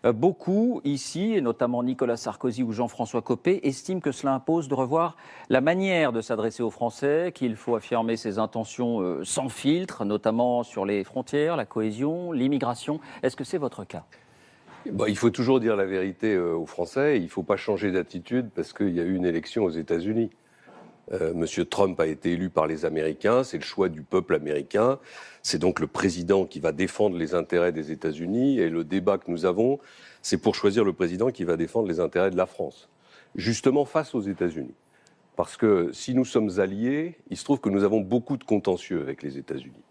Beaucoup ici, et notamment Nicolas Sarkozy ou Jean-François Copé, estiment que cela impose de revoir la manière de s'adresser aux Français, qu'il faut affirmer ses intentions sans filtre, notamment sur les frontières, la cohésion, l'immigration. Est-ce que c'est votre cas ? Il faut toujours dire la vérité aux Français. Il ne faut pas changer d'attitude parce qu'il y a eu une élection aux États-Unis. Monsieur Trump a été élu par les Américains, c'est le choix du peuple américain. C'est donc le président qui va défendre les intérêts des États-Unis. Et le débat que nous avons, c'est pour choisir le président qui va défendre les intérêts de la France, justement face aux États-Unis. Parce que si nous sommes alliés, il se trouve que nous avons beaucoup de contentieux avec les États-Unis.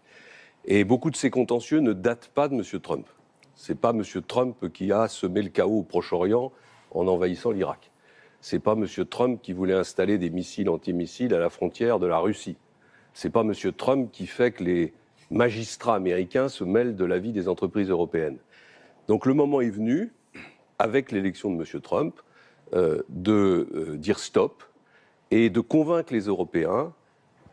Et beaucoup de ces contentieux ne datent pas de Monsieur Trump. Ce n'est pas M. Trump qui a semé le chaos au Proche-Orient en envahissant l'Irak. Ce n'est pas M. Trump qui voulait installer des missiles antimissiles à la frontière de la Russie. Ce n'est pas M. Trump qui fait que les magistrats américains se mêlent de la vie des entreprises européennes. Donc le moment est venu, avec l'élection de M. Trump, de dire stop et de convaincre les Européens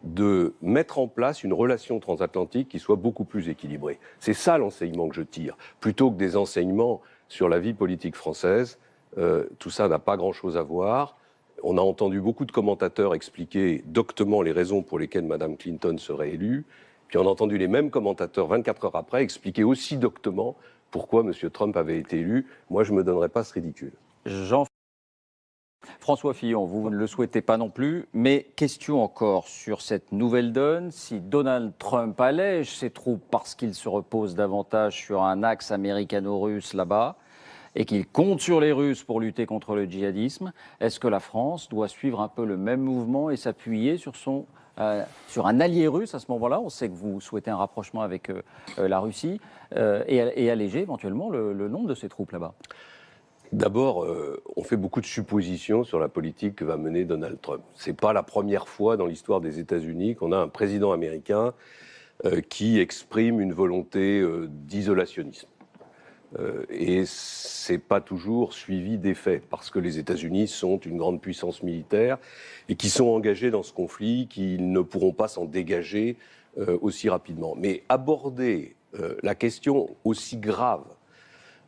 de mettre en place une relation transatlantique qui soit beaucoup plus équilibrée. C'est ça l'enseignement que je tire, plutôt que des enseignements sur la vie politique française. Tout ça n'a pas grand-chose à voir. On a entendu beaucoup de commentateurs expliquer doctement les raisons pour lesquelles Mme Clinton serait élue, puis on a entendu les mêmes commentateurs 24 heures après expliquer aussi doctement pourquoi M. Trump avait été élu. Moi, je ne me donnerais pas ce ridicule. François Fillon, vous ne le souhaitez pas non plus, mais question encore sur cette nouvelle donne. Si Donald Trump allège ses troupes parce qu'il se repose davantage sur un axe américano-russe là-bas, et qu'il compte sur les Russes pour lutter contre le djihadisme, est-ce que la France doit suivre un peu le même mouvement et s'appuyer sur un allié russe à ce moment-là? On sait que vous souhaitez un rapprochement avec la Russie et alléger éventuellement le nombre de ces troupes là-bas. D'abord, on fait beaucoup de suppositions sur la politique que va mener Donald Trump. Ce n'est pas la première fois dans l'histoire des États-Unis qu'on a un président américain qui exprime une volonté d'isolationnisme. Et ce n'est pas toujours suivi d'effet, parce que les États-Unis sont une grande puissance militaire et qui sont engagés dans ce conflit, qu'ils ne pourront pas s'en dégager aussi rapidement. Mais aborder la question aussi grave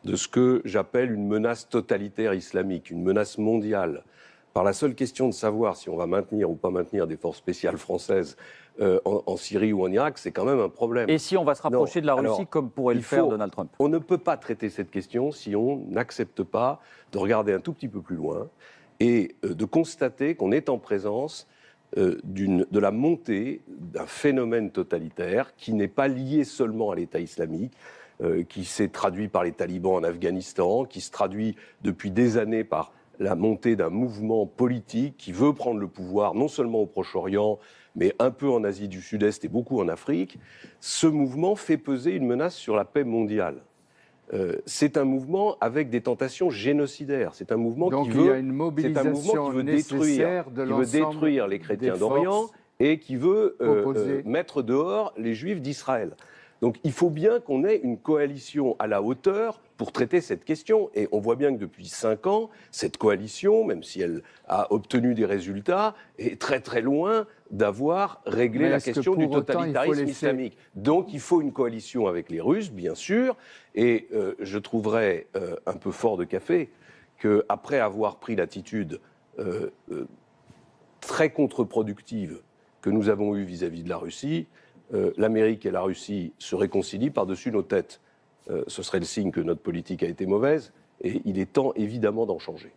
de ce que j'appelle une menace totalitaire islamique, une menace mondiale, par la seule question de savoir si on va maintenir ou pas maintenir des forces spéciales françaises en Syrie ou en Irak, c'est quand même un problème. Et si on va se rapprocher de la Russie comme pourrait le faire Donald Trump? On ne peut pas traiter cette question si on n'accepte pas de regarder un tout petit peu plus loin et de constater qu'on est en présence de la montée d'un phénomène totalitaire qui n'est pas lié seulement à l'État islamique, qui s'est traduit par les talibans en Afghanistan, qui se traduit depuis des années par la montée d'un mouvement politique qui veut prendre le pouvoir non seulement au Proche-Orient, mais un peu en Asie du Sud-Est et beaucoup en Afrique. Ce mouvement fait peser une menace sur la paix mondiale. C'est un mouvement avec des tentations génocidaires. C'est un mouvement qui veut détruire les chrétiens d'Orient et qui veut mettre dehors les Juifs d'Israël. Donc il faut bien qu'on ait une coalition à la hauteur pour traiter cette question. Et on voit bien que depuis 5 ans, cette coalition, même si elle a obtenu des résultats, est très très loin d'avoir réglé la question du totalitarisme islamique. Donc il faut une coalition avec les Russes, bien sûr. Et je trouverais un peu fort de café qu'après avoir pris l'attitude très contre-productive que nous avons eue vis-à-vis de la Russie, l'Amérique et la Russie se réconcilient par-dessus nos têtes. Ce serait le signe que notre politique a été mauvaise et il est temps évidemment d'en changer.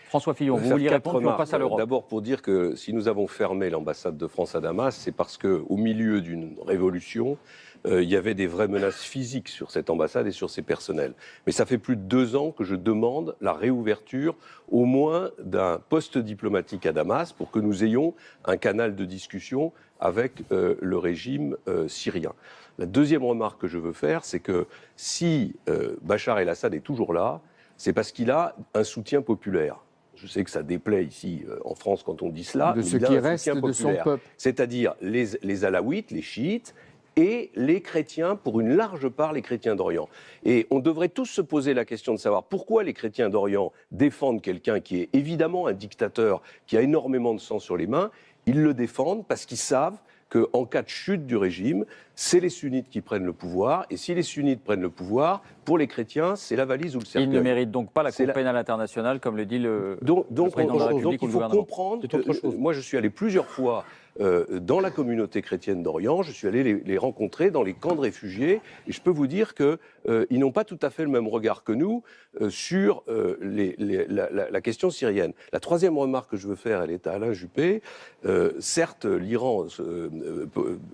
François Fillon, vous vouliez répondre, puis on passe à l'Europe. D'abord pour dire que si nous avons fermé l'ambassade de France à Damas, c'est parce qu'au milieu d'une révolution, il y avait des vraies menaces physiques sur cette ambassade et sur ses personnels. Mais ça fait plus de 2 ans que je demande la réouverture au moins d'un poste diplomatique à Damas pour que nous ayons un canal de discussion avec le régime syrien. La deuxième remarque que je veux faire, c'est que si Bachar el-Assad est toujours là, c'est parce qu'il a un soutien populaire. Je sais que ça déplaît ici en France quand on dit cela, de ce qui reste de son peuple. C'est-à-dire les alaouites, les chiites, et les chrétiens, pour une large part, les chrétiens d'Orient. Et on devrait tous se poser la question de savoir pourquoi les chrétiens d'Orient défendent quelqu'un qui est évidemment un dictateur, qui a énormément de sang sur les mains. Ils le défendent parce qu'ils savent qu'en cas de chute du régime, c'est les sunnites qui prennent le pouvoir. Et si les sunnites prennent le pouvoir, pour les chrétiens, c'est la valise ou le cercueil. Ils ne méritent donc pas la Cour pénale internationale, comme le dit le président de la République ou le gouvernement. Donc il faut comprendre que moi je suis allé plusieurs fois dans la communauté chrétienne d'Orient, je suis allé les rencontrer dans les camps de réfugiés, et je peux vous dire qu'ils n'ont pas tout à fait le même regard que nous sur la question syrienne. La troisième remarque que je veux faire, elle est à Alain Juppé. Certes, l'Iran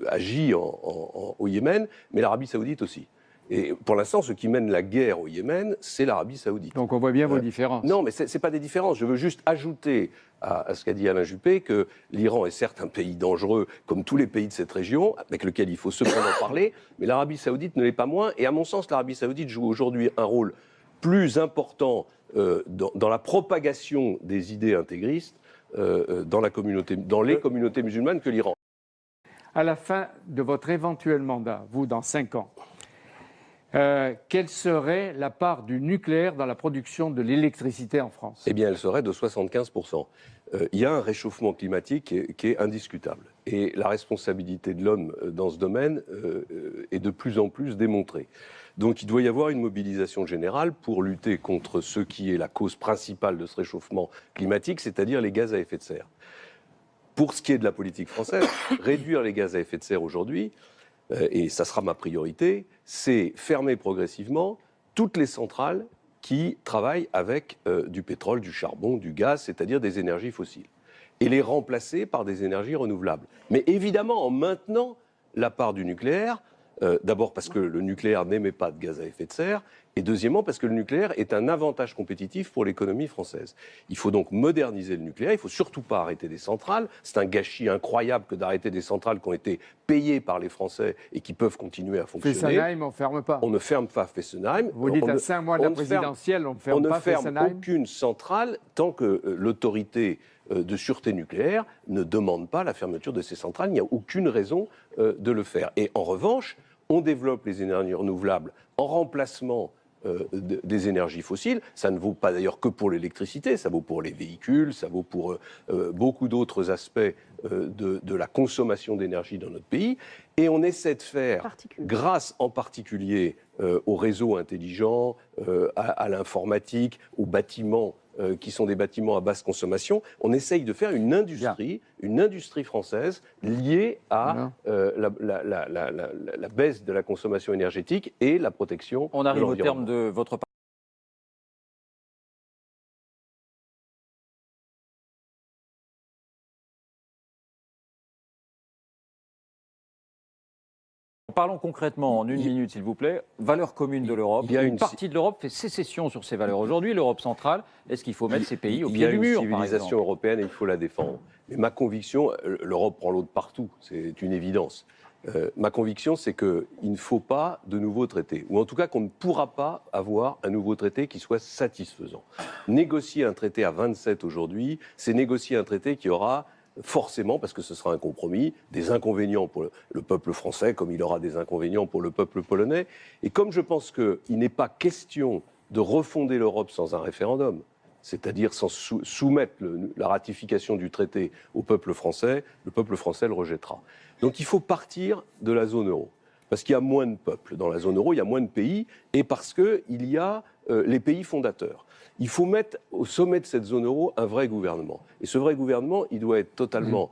agit au Yémen, mais l'Arabie Saoudite aussi. Et pour l'instant, ce qui mène la guerre au Yémen, c'est l'Arabie Saoudite. Donc on voit bien vos différences. Non, mais ce n'est pas des différences. Je veux juste ajouter à ce qu'a dit Alain Juppé que l'Iran est certes un pays dangereux, comme tous les pays de cette région, avec lequel il faut cependant parler, mais l'Arabie Saoudite ne l'est pas moins. Et à mon sens, l'Arabie Saoudite joue aujourd'hui un rôle plus important dans la propagation des idées intégristes dans les communautés musulmanes que l'Iran. À la fin de votre éventuel mandat, vous, dans 5 ans, quelle serait la part du nucléaire dans la production de l'électricité en France? Eh bien, elle serait de 75%. Il y a un réchauffement climatique qui est indiscutable. Et la responsabilité de l'homme dans ce domaine est de plus en plus démontrée. Donc il doit y avoir une mobilisation générale pour lutter contre ce qui est la cause principale de ce réchauffement climatique, c'est-à-dire les gaz à effet de serre. Pour ce qui est de la politique française, réduire les gaz à effet de serre aujourd'hui, et ça sera ma priorité, c'est fermer progressivement toutes les centrales qui travaillent avec du pétrole, du charbon, du gaz, c'est-à-dire des énergies fossiles, et les remplacer par des énergies renouvelables. Mais évidemment en maintenant la part du nucléaire, d'abord parce que le nucléaire n'émet pas de gaz à effet de serre, et deuxièmement parce que le nucléaire est un avantage compétitif pour l'économie française. Il faut donc moderniser le nucléaire, il ne faut surtout pas arrêter des centrales. C'est un gâchis incroyable que d'arrêter des centrales qui ont été payées par les Français et qui peuvent continuer à fonctionner. Fessenheim, on ne ferme pas. On ne ferme pas Fessenheim. Vous dites à 5 mois de la présidentielle, on ne ferme pas Fessenheim. On ne ferme aucune centrale tant que l'autorité de sûreté nucléaire ne demande pas la fermeture de ces centrales. Il n'y a aucune raison de le faire. Et en revanche, on développe les énergies renouvelables en remplacement des énergies fossiles. Ça ne vaut pas d'ailleurs que pour l'électricité, ça vaut pour les véhicules, ça vaut pour beaucoup d'autres aspects de la consommation d'énergie dans notre pays. Et on essaie de faire, grâce en particulier aux réseaux intelligents, à l'informatique, aux bâtiments, qui sont des bâtiments à basse consommation, on essaye de faire une industrie française liée à la baisse de la consommation énergétique et la protection de l'environnement. On arrive au terme de votre Parlons concrètement, en une minute s'il vous plaît, valeurs communes de l'Europe. Une partie de l'Europe fait sécession sur ces valeurs aujourd'hui, l'Europe centrale. Est-ce qu'il faut mettre ces pays au pied du mur? Il y a une civilisation européenne et il faut la défendre. Mais ma conviction, l'Europe prend l'eau de partout, c'est une évidence. Ma conviction, c'est qu'il ne faut pas de nouveaux traités, ou en tout cas qu'on ne pourra pas avoir un nouveau traité qui soit satisfaisant. Négocier un traité à 27 aujourd'hui, c'est négocier un traité qui aura forcément, parce que ce sera un compromis, des inconvénients pour le peuple français, comme il aura des inconvénients pour le peuple polonais. Et comme je pense qu'il n'est pas question de refonder l'Europe sans un référendum, c'est-à-dire sans soumettre la ratification du traité au peuple français, le peuple français le rejettera. Donc il faut partir de la zone euro. Parce qu'il y a moins de peuples dans la zone euro, il y a moins de pays, et parce qu'il y a les pays fondateurs. Il faut mettre au sommet de cette zone euro un vrai gouvernement. Et ce vrai gouvernement, il doit être totalement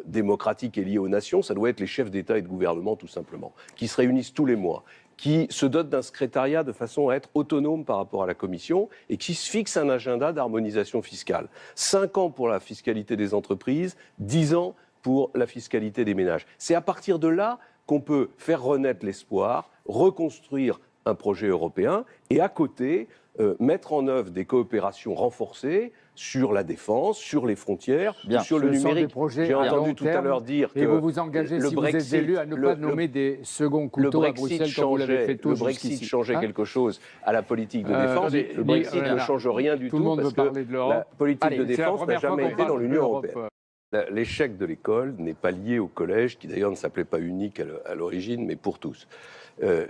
démocratique et lié aux nations. Ça doit être les chefs d'État et de gouvernement, tout simplement, qui se réunissent tous les mois, qui se dotent d'un secrétariat de façon à être autonome par rapport à la Commission et qui se fixe un agenda d'harmonisation fiscale. 5 ans pour la fiscalité des entreprises, 10 ans pour la fiscalité des ménages. C'est à partir de là qu'on peut faire renaître l'espoir, reconstruire un projet européen et à côté mettre en œuvre des coopérations renforcées sur la défense, sur les frontières, sur le numérique. J'ai entendu tout à l'heure dire que et vous vous engagez, si vous êtes élu, à ne pas nommer des seconds couteaux à Bruxelles comme vous l'avez fait tous jusqu'ici. Le Brexit changeait quelque chose à la politique de défense. Le Brexit ne change rien du tout, parce que la politique de défense n'a jamais été dans l'Union européenne. L'échec de l'école n'est pas lié au collège, qui d'ailleurs ne s'appelait pas unique à l'origine, mais pour tous.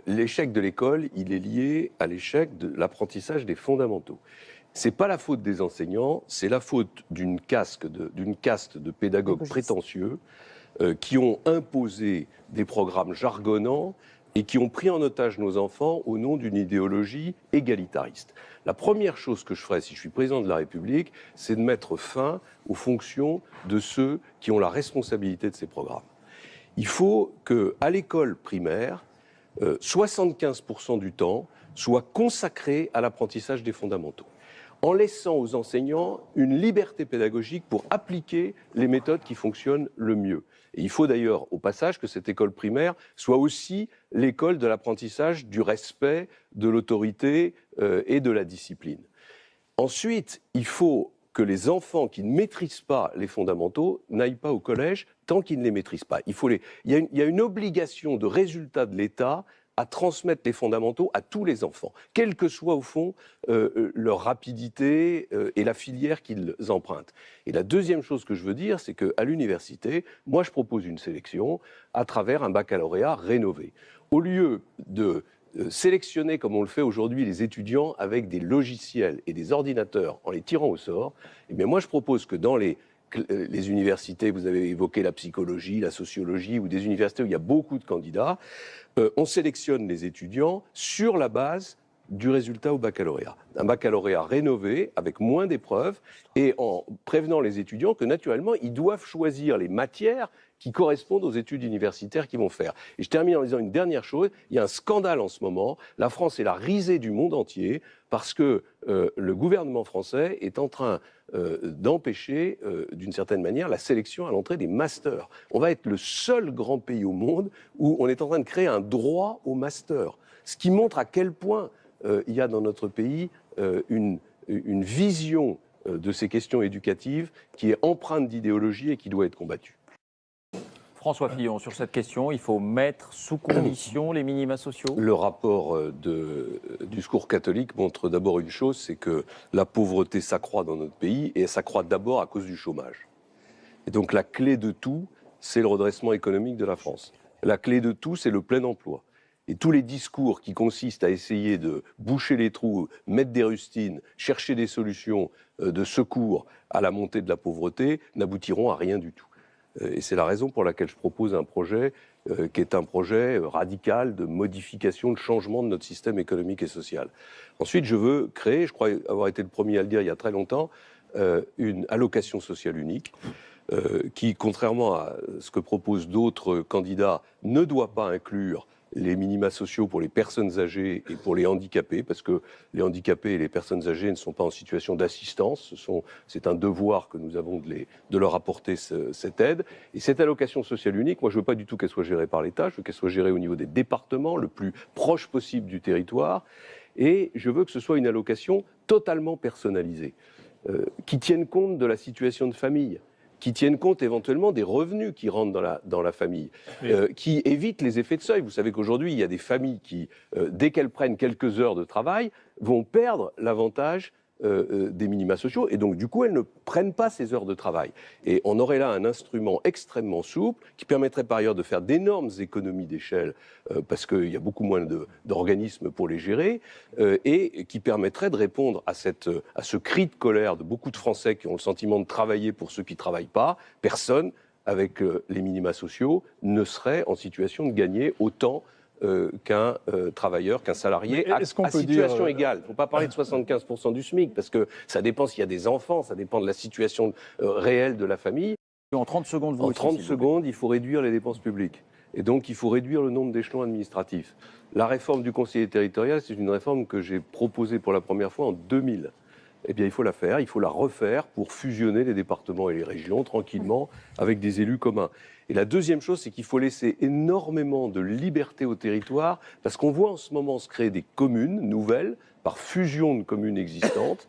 L'échec de l'école, il est lié à l'échec de l'apprentissage des fondamentaux. Ce n'est pas la faute des enseignants, c'est la faute d'une caste de pédagogues prétentieux qui ont imposé des programmes jargonnants et qui ont pris en otage nos enfants au nom d'une idéologie égalitariste. La première chose que je ferai si je suis président de la République, c'est de mettre fin aux fonctions de ceux qui ont la responsabilité de ces programmes. Il faut qu'à l'école primaire, 75% du temps soit consacré à l'apprentissage des fondamentaux, en laissant aux enseignants une liberté pédagogique pour appliquer les méthodes qui fonctionnent le mieux. Et il faut d'ailleurs, au passage, que cette école primaire soit aussi l'école de l'apprentissage du respect, de l'autorité et de la discipline. Ensuite, il faut que les enfants qui ne maîtrisent pas les fondamentaux n'aillent pas au collège tant qu'ils ne les maîtrisent pas. Il y a une obligation de résultat de l'État à transmettre les fondamentaux à tous les enfants, quelle que soit au fond leur rapidité et la filière qu'ils empruntent. Et la deuxième chose que je veux dire, c'est qu'à l'université, moi je propose une sélection à travers un baccalauréat rénové. Au lieu de sélectionner, comme on le fait aujourd'hui, les étudiants avec des logiciels et des ordinateurs en les tirant au sort, eh bien moi je propose que dans les universités, vous avez évoqué la psychologie, la sociologie, ou des universités où il y a beaucoup de candidats, on sélectionne les étudiants sur la base du résultat au baccalauréat. Un baccalauréat rénové, avec moins d'épreuves, et en prévenant les étudiants que naturellement, ils doivent choisir les matières qui correspondent aux études universitaires qu'ils vont faire. Et je termine en disant une dernière chose, il y a un scandale en ce moment, la France est la risée du monde entier, parce que le gouvernement français est en train d'empêcher, d'une certaine manière, la sélection à l'entrée des masters. On va être le seul grand pays au monde où on est en train de créer un droit au master, ce qui montre à quel point il y a dans notre pays une vision de ces questions éducatives qui est empreinte d'idéologie et qui doit être combattue. François Fillon, sur cette question, il faut mettre sous condition les minima sociaux? Le rapport du Secours catholique montre d'abord une chose, c'est que la pauvreté s'accroît dans notre pays et elle s'accroît d'abord à cause du chômage. Et donc la clé de tout, c'est le redressement économique de la France. La clé de tout, c'est le plein emploi. Et tous les discours qui consistent à essayer de boucher les trous, mettre des rustines, chercher des solutions de secours à la montée de la pauvreté n'aboutiront à rien du tout. Et c'est la raison pour laquelle je propose un projet qui est un projet radical de modification, de changement de notre système économique et social. Ensuite, je veux créer, je crois avoir été le premier à le dire il y a très longtemps, une allocation sociale unique qui, contrairement à ce que proposent d'autres candidats, ne doit pas inclure les minima sociaux pour les personnes âgées et pour les handicapés, parce que les handicapés et les personnes âgées ne sont pas en situation d'assistance, c'est un devoir que nous avons de leur apporter cette aide. Et cette allocation sociale unique, moi je ne veux pas du tout qu'elle soit gérée par l'État, je veux qu'elle soit gérée au niveau des départements, le plus proche possible du territoire, et je veux que ce soit une allocation totalement personnalisée, qui tienne compte de la situation de famille, qui tiennent compte éventuellement des revenus qui rentrent dans la famille, qui évitent les effets de seuil. Vous savez qu'aujourd'hui, il y a des familles qui, dès qu'elles prennent quelques heures de travail, vont perdre l'avantage des minima sociaux, et donc du coup, elles ne prennent pas ces heures de travail. Et on aurait là un instrument extrêmement souple, qui permettrait par ailleurs de faire d'énormes économies d'échelle, parce qu'il y a beaucoup moins d'organismes pour les gérer, et qui permettrait de répondre à ce cri de colère de beaucoup de Français qui ont le sentiment de travailler pour ceux qui ne travaillent pas. Personne, avec les minima sociaux, ne serait en situation de gagner autant qu'un travailleur, qu'un salarié, à situation égale. Il ne faut pas parler de 75% du SMIC, parce que ça dépend s'il y a des enfants, ça dépend de la situation réelle de la famille. En 30 secondes, vous En 30 secondes, il faut réduire les dépenses publiques. Et donc, il faut réduire le nombre d'échelons administratifs. La réforme du conseiller territorial, c'est une réforme que j'ai proposée pour la première fois en 2000. Eh bien, il faut la faire, il faut la refaire pour fusionner les départements et les régions tranquillement avec des élus communs. Et la deuxième chose, c'est qu'il faut laisser énormément de liberté au territoire, parce qu'on voit en ce moment se créer des communes nouvelles par fusion de communes existantes.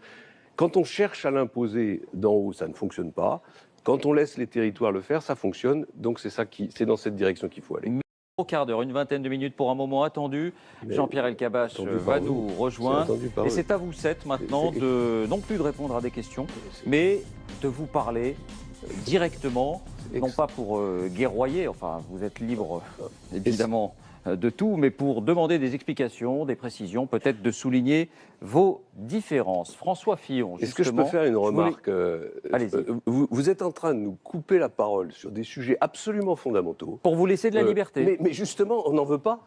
Quand on cherche à l'imposer d'en haut, ça ne fonctionne pas. Quand on laisse les territoires le faire, ça fonctionne. Donc c'est dans cette direction qu'il faut aller. Au quart d'heure, une vingtaine de minutes pour un moment attendu. Jean-Pierre Elkabbach va nous rejoindre. Et c'est à vous 7 maintenant non plus de répondre à des questions, mais de vous parler directement, non pas pour guerroyer, enfin vous êtes libre évidemment de tout, mais pour demander des explications, des précisions, peut-être de souligner vos différences. François Fillon, est-ce que je peux faire une remarque Allez-y. Vous êtes en train de nous couper la parole sur des sujets absolument fondamentaux. Pour vous laisser de la liberté. Mais justement, on n'en veut pas.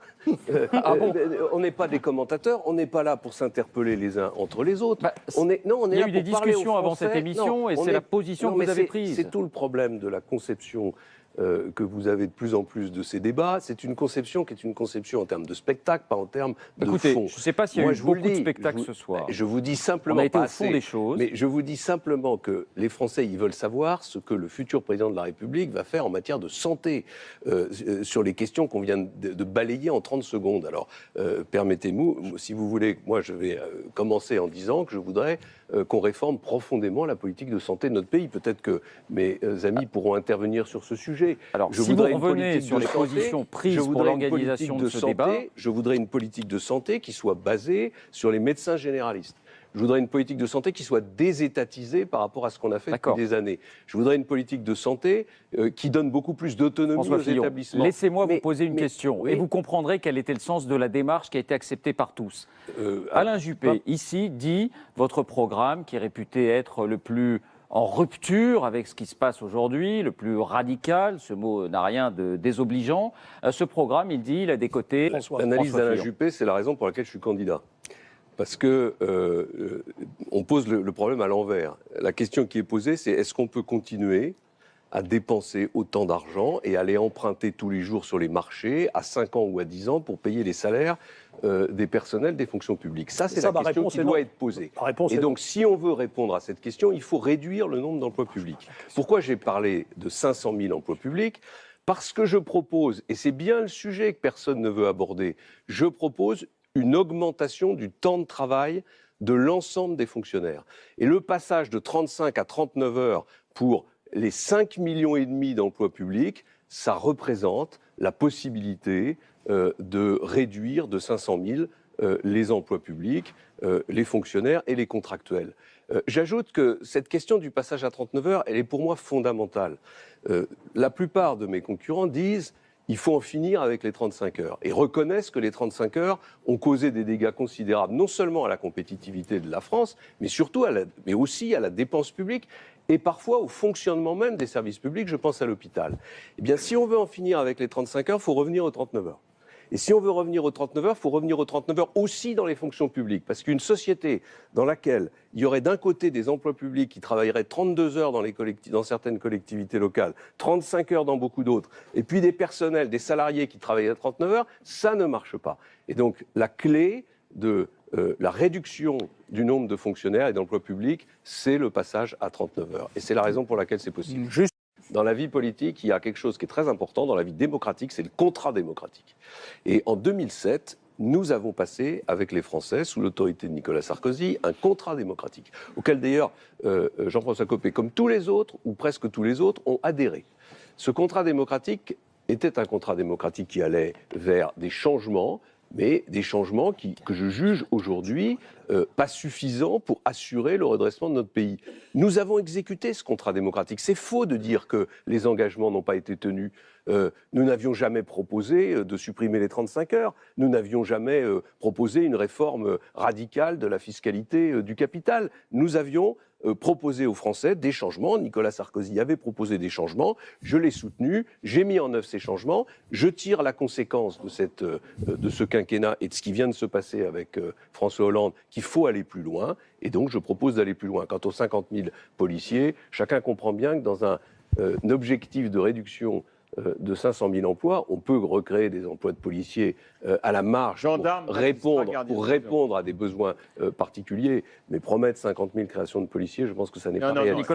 Ah bon On n'est pas des commentateurs, on n'est pas là pour s'interpeller les uns entre les autres. Bah, on est il y là a eu des pour parler aux discussions avant Français. cette émission et on c'est est- la position non, que mais vous avez c'est- prise. C'est tout le problème de la conception que vous avez de plus en plus de ces débats. C'est une conception qui est une conception en termes de spectacle, pas en termes de Écoutez, fond. je ne sais pas s'il y a Moi, eu je vous le beaucoup de dis, spectacles ce soir. Je vous dis simplement, On a été pas au fond assez, des choses. mais je vous dis simplement que les Français, ils veulent savoir ce que le futur président de la République va faire en matière de santé, sur les questions qu'on vient de balayer en 30 secondes. Alors, permettez-moi, si vous voulez, moi je vais commencer en disant que je voudrais qu'on réforme profondément la politique de santé de notre pays. Peut-être que mes amis pourront intervenir sur ce sujet. Alors, Je si vous voudrais une revenez politique sur de les santé, positions prises je pour voudrais une l'organisation politique de ce santé, débat, je voudrais une politique de santé qui soit basée sur les médecins généralistes. Je voudrais une politique de santé qui soit désétatisée par rapport à ce qu'on a fait depuis D'accord. des années. Je voudrais une politique de santé qui donne beaucoup plus d'autonomie François aux Fillon, établissements. laissez-moi vous Mais- poser une mais- question oui. et vous comprendrez quel était le sens de la démarche qui a été acceptée par tous. Ah, Alain Juppé, ici, dit votre programme, qui est réputé être le plus en rupture avec ce qui se passe aujourd'hui, le plus radical, ce mot n'a rien de désobligeant. Ce programme, il dit, il a des côtés. L'analyse François d'Alain Fillon. Juppé, c'est la raison pour laquelle je suis candidat. Parce que on pose le problème à l'envers. La question qui est posée, c'est est-ce qu'on peut continuer à dépenser autant d'argent et aller emprunter tous les jours sur les marchés à 5 ans ou à 10 ans pour payer les salaires des personnels des fonctions publiques. Ça, c'est la ma question réponse qui est doit non. être posée. La réponse Et est donc, si on veut répondre à cette question, il faut réduire le nombre d'emplois publics. Pourquoi j'ai parlé de 500 000 emplois publics ? Parce que je propose, et c'est bien le sujet que personne ne veut aborder, je propose une augmentation du temps de travail de l'ensemble des fonctionnaires. Et le passage de 35 à 39 heures pour les 5,5 millions d'emplois publics, ça représente la possibilité de réduire de 500 000 les emplois publics, les fonctionnaires et les contractuels. J'ajoute que cette question du passage à 39 heures, elle est pour moi fondamentale. La plupart de mes concurrents disent il faut en finir avec les 35 heures et reconnaissent que les 35 heures ont causé des dégâts considérables, non seulement à la compétitivité de la France, mais surtout mais aussi à la dépense publique et parfois au fonctionnement même des services publics, je pense à l'hôpital. Eh bien, si on veut en finir avec les 35 heures, il faut revenir aux 39 heures. Et si on veut revenir aux 39 heures, il faut revenir aux 39 heures aussi dans les fonctions publiques. Parce qu'une société dans laquelle il y aurait d'un côté des emplois publics qui travailleraient 32 heures dans certaines collectivités locales, 35 heures dans beaucoup d'autres, et puis des personnels, des salariés qui travailleraient 39 heures, ça ne marche pas. Et donc la clé de la réduction du nombre de fonctionnaires et d'emplois publics, c'est le passage à 39 heures. Et c'est la raison pour laquelle c'est possible. Dans la vie politique, il y a quelque chose qui est très important, dans la vie démocratique, c'est le contrat démocratique. Et en 2007, nous avons passé, avec les Français, sous l'autorité de Nicolas Sarkozy, un contrat démocratique, auquel d'ailleurs Jean-François Copé, comme tous les autres, ou presque tous les autres, ont adhéré. Ce contrat démocratique était un contrat démocratique qui allait vers des changements, mais des changements que je juge aujourd'hui pas suffisants pour assurer le redressement de notre pays. Nous avons exécuté ce contrat démocratique. C'est faux de dire que les engagements n'ont pas été tenus. Nous n'avions jamais proposé de supprimer les 35 heures. Nous n'avions jamais proposé une réforme radicale de la fiscalité du capital. Nous avions proposé aux Français des changements. Nicolas Sarkozy avait proposé des changements. Je l'ai soutenu. J'ai mis en œuvre ces changements. Je tire la conséquence de ce quinquennat et de ce qui vient de se passer avec François Hollande, qu'il faut aller plus loin. Et donc, je propose d'aller plus loin. Quant aux 50 000 policiers, chacun comprend bien que dans un objectif de réduction de 500 000 emplois, on peut recréer des emplois de policiers à la marge pour répondre à des besoins particuliers, mais promettre 50 000 créations de policiers, je pense que ça n'est pas réaliste.